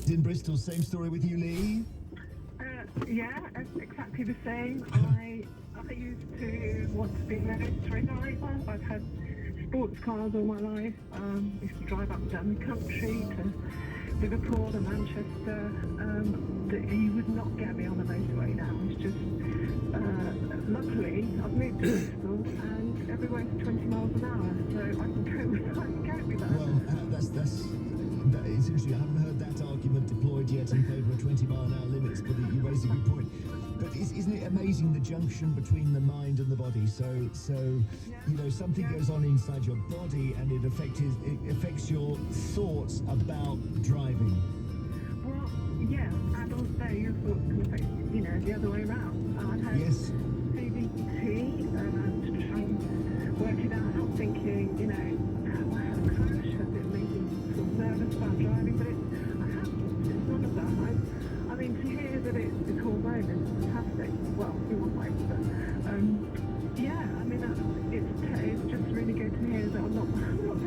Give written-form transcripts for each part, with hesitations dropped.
In Bristol, same story with you, Lee? Yeah, exactly the same. I used to want to be a military driver. I've had sports cars all my life. Used to drive up and down the country to Liverpool and Manchester. You would not get me on a motorway now. It's just, luckily, I've moved to Bristol and everywhere's 20 miles an hour, so I can cope with that. Well, that's it's interesting. I haven't heard that argument deployed yet in favour of 20-mile-an-hour limits, but you raise a good point. But isn't it amazing, the junction between the mind and the body? So you know, something goes on inside your body, and it affects your thoughts about driving. Well, yeah, and also your thoughts can affect, you know, the other way around. I've had CBT to try and work it out, thinking, you know, have I had a crash? Has it made me sort of nervous about driving? But I haven't. It's none of that. I mean, to hear that it's hormone is fantastic. Well, in one way, but yeah, I mean, it's just really good to hear that I'm not the only one.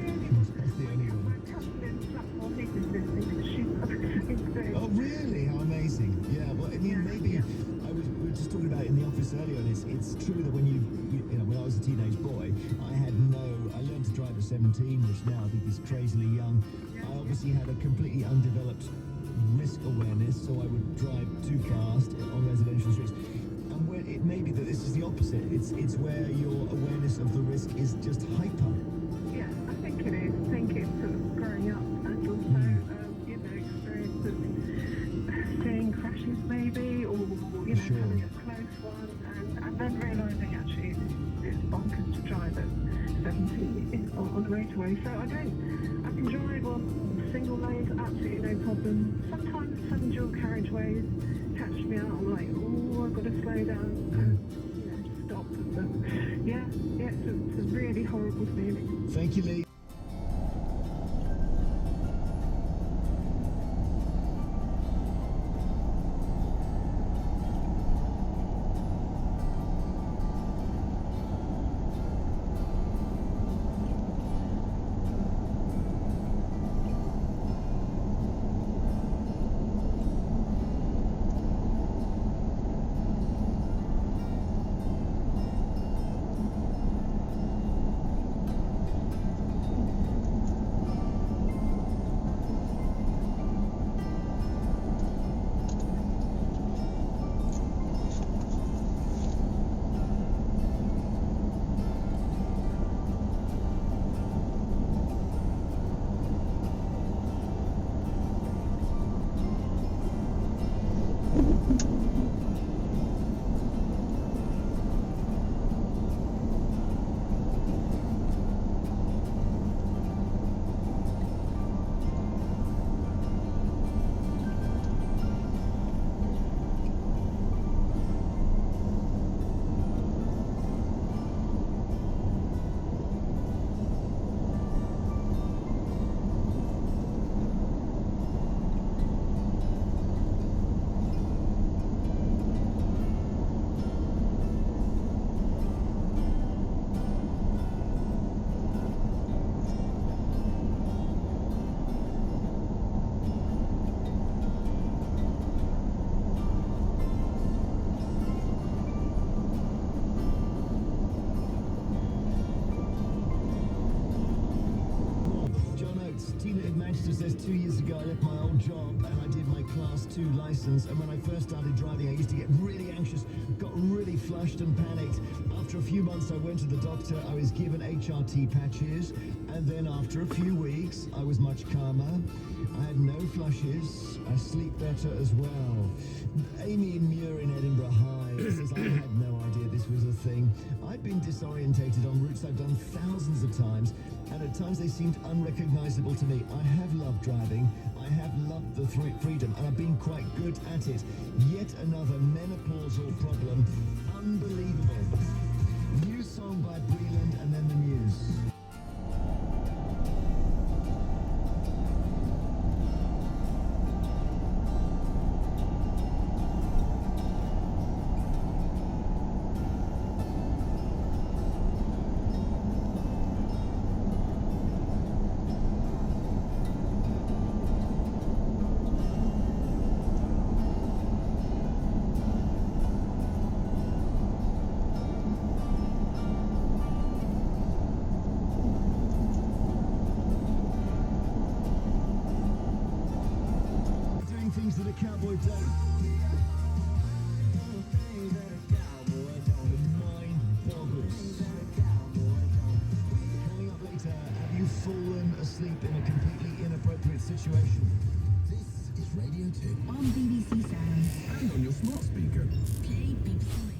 That's the only one. My cousin in Flatmore, he's listening because she's got the same thing. Oh, really? How amazing! Yeah. Well, I mean, maybe we were just talking about it in the office earlier, and it's true that when you know, when I was a teenage boy, I learned to drive at 17, which now I think is crazily young. I obviously had a completely undeveloped risk awareness, so I would drive too fast on residential streets. And where it may be that this is the opposite. It's where your awareness of the risk is just hyper. Yeah, I think it is. I think it's sort of growing up and also, you know, experience of seeing crashes maybe, or, you know, having a close one, and then realising actually it's bonkers to drive at 70 on the motorway. So I can drive on single lanes, absolutely no problem. Sometimes some dual carriageways catch me out. I'm like, oh, I've got to slow down and, you know, stop. But yeah, it's a really horrible feeling. Thank you, Lee. Says 2 years ago I left my old job and I did my Class 2 licence, and when I first started driving I used to get really anxious, got really flushed and panicked. After a few months I went to the doctor, I was given HRT patches, and then after a few weeks I was much calmer. I had no flushes, I sleep better as well. Amy in Muir in Edinburgh High says I had no idea this was a thing. I'd been disorientated on routes I've done thousands of times, and at times they seemed unrecognisable to me. I have loved driving, I have loved the freedom, and I've been quite good at it. Yet another menopausal problem. Unbelievable. New song by Breland and then the Muse. cowboy don't. The mind boggles. Coming up later, have you fallen asleep in a completely inappropriate situation? This is Radio 2 on BBC Sounds and on your smart speaker. Play BBC.